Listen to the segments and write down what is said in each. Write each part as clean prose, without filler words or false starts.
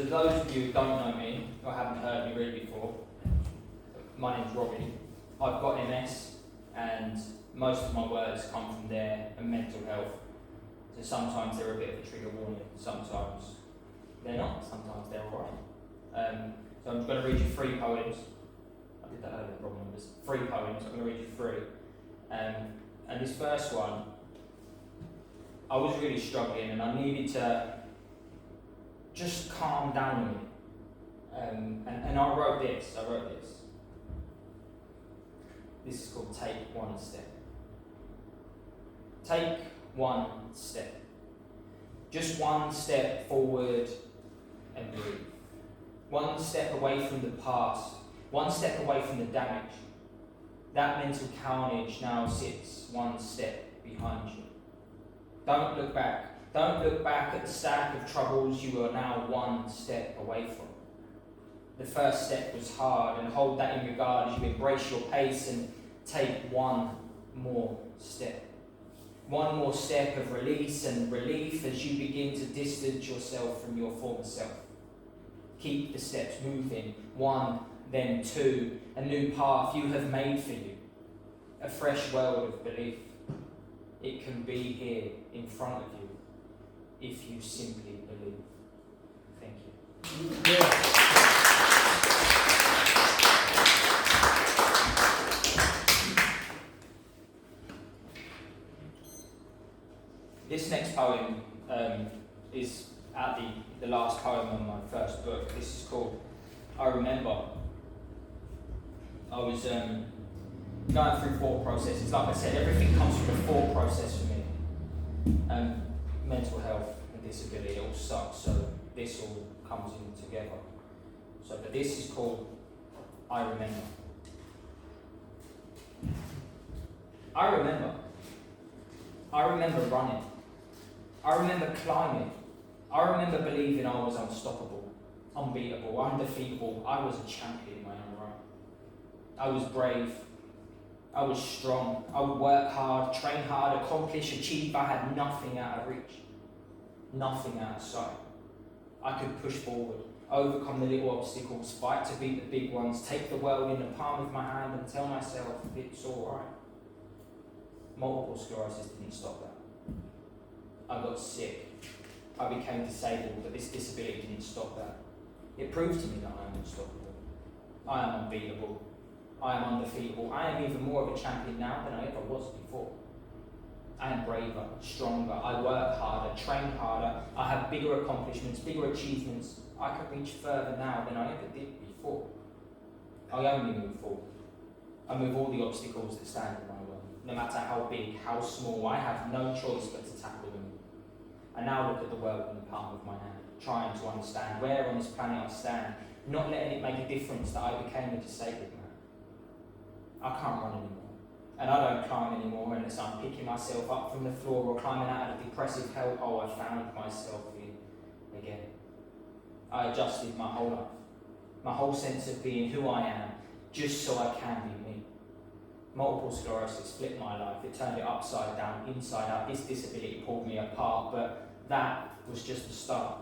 So those of you who don't know me, or haven't heard me really before, my name's Robbie. I've got MS, and most of my words come from there and mental health. So sometimes they're a bit of a trigger warning, sometimes they're not, sometimes they're alright. So I'm going to read you 3 poems. I did that earlier, wrong numbers. 3 poems, I'm going to read you 3. And this first one, I was really struggling and I needed to just calm down a minute. And I wrote this. This is called Take One Step. Take one step. Just one step forward and breathe. One step away from the past. One step away from the damage. That mental carnage now sits one step behind you. Don't look back. Don't look back at the stack of troubles you are now one step away from. The first step was hard, and hold that in regard as you embrace your pace and take one more step. One more step of release and relief as you begin to distance yourself from your former self. Keep the steps moving, 1, then 2, a new path you have made for you, a fresh world of belief. It can be here in front of you if you simply believe. Thank you. Yeah. This next poem is at the last poem on my first book. This is called I Remember. I was going through thought processes. Like I said, everything comes from a thought process for me. Mental health and disability all sucks, so this all comes in together. But this is called I Remember. I remember. I remember running. I remember climbing. I remember believing I was unstoppable, unbeatable, undefeatable. I was a champion in my own right. I was brave. I was strong. I would work hard, train hard, accomplish, achieve. I had nothing out of reach, nothing out of sight. I could push forward, overcome the little obstacles, fight to beat the big ones, take the world in the palm of my hand and tell myself it's all right. Multiple sclerosis didn't stop that. I got sick. I became disabled, but this disability didn't stop that. It proved to me that I am unstoppable. I am unbeatable. I am undefeatable. I am even more of a champion now than I ever was before. I am braver, stronger. I work harder, train harder. I have bigger accomplishments, bigger achievements. I can reach further now than I ever did before. I only move forward. I move all the obstacles that stand in my way. No matter how big, how small, I have no choice but to tackle them. I now look at the world in the palm of my hand, trying to understand where on this planet I stand, not letting it make a difference that I became a disabled man. I can't run anymore, and I don't climb anymore unless I'm picking myself up from the floor or climbing out of the depressive hellhole I found myself in again. I adjusted my whole life, my whole sense of being who I am, just so I can be me. Multiple sclerosis flipped my life. It turned it upside down, inside out. This disability pulled me apart, but that was just the start.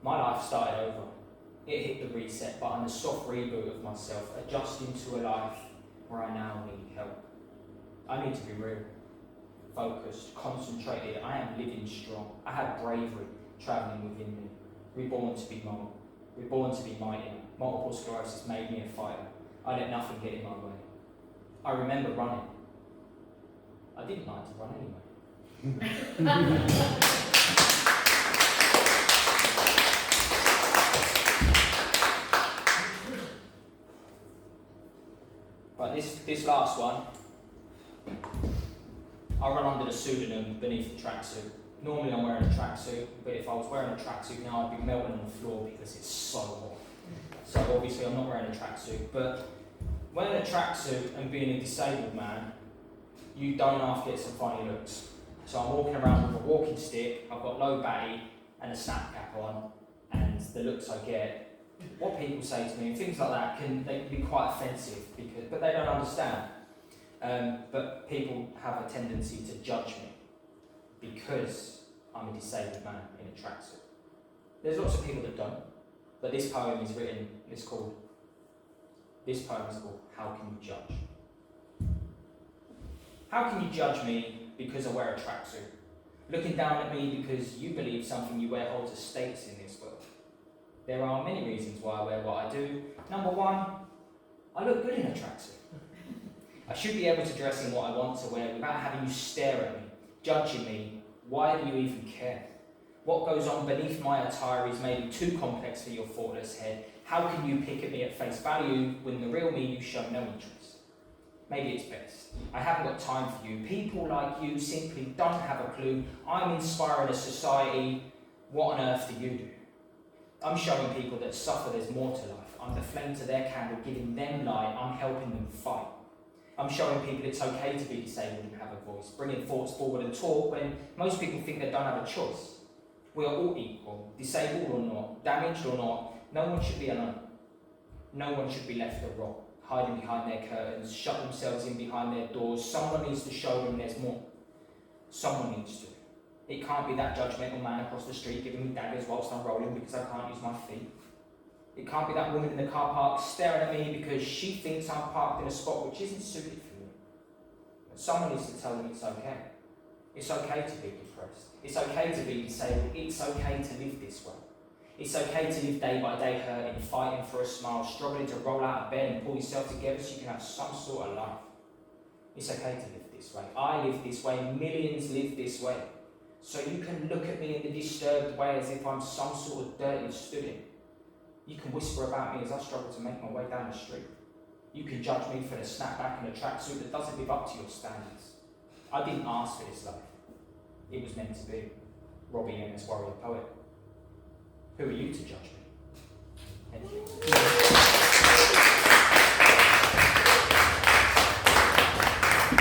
My life started over. It hit the reset button, the soft reboot of myself, adjusting to a life where I now need help. I need to be real, focused, concentrated. I am living strong. I have bravery travelling within me. Reborn to be more, reborn to be mightier. Multiple sclerosis made me a fighter. I let nothing get in my way. I remember running. I didn't like to run anyway. Right, this last one, I run under the pseudonym beneath the tracksuit. Normally I'm wearing a tracksuit, but if I was wearing a tracksuit now I'd be melting on the floor because it's so hot. So obviously I'm not wearing a tracksuit, but wearing a tracksuit and being a disabled man, you don't half get some funny looks. So I'm walking around with a walking stick, I've got low batty and a snap cap on, and the looks I get, what people say to me and things like that they can be quite offensive but they don't understand. But people have a tendency to judge me because I'm a disabled man in a tracksuit. There's lots of people that don't. But this poem is written, this poem is called How Can You Judge? How can you judge me because I wear a tracksuit? Looking down at me because you believe something you wear holds a status in this world. There are many reasons why I wear what I do. Number one, I look good in a tracksuit. I should be able to dress in what I want to wear without having you stare at me, judging me. Why do you even care? What goes on beneath my attire is maybe too complex for your thoughtless head. How can you pick at me at face value when the real me you show no interest? Maybe it's best. I haven't got time for you. People like you simply don't have a clue. I'm inspiring a society. What on earth do you do? I'm showing people that suffer there's more to life. I'm the flame to their candle, giving them light. I'm helping them fight. I'm showing people it's okay to be disabled and have a voice, bringing thoughts forward and talk when most people think they don't have a choice. We are all equal, disabled or not, damaged or not. No one should be alone. No one should be left to rot, hiding behind their curtains, shut themselves in behind their doors. Someone needs to show them there's more. Someone needs to. It can't be that judgmental man across the street giving me daggers whilst I'm rolling because I can't use my feet. It can't be that woman in the car park staring at me because she thinks I'm parked in a spot which isn't suited for me. But someone needs to tell them it's okay. It's okay to be depressed. It's okay to be disabled. It's okay to live this way. It's okay to live day by day hurting, fighting for a smile, struggling to roll out of bed and pull yourself together so you can have some sort of life. It's okay to live this way. I live this way. Millions live this way. So you can look at me in the disturbed way as if I'm some sort of dirty student. You can whisper about me as I struggle to make my way down the street. You can judge me for the snapback and a tracksuit that doesn't live up to your standards. I didn't ask for this life. It was meant to be. Robbie Ennis, warrior poet. Who are you to judge me? Thank you.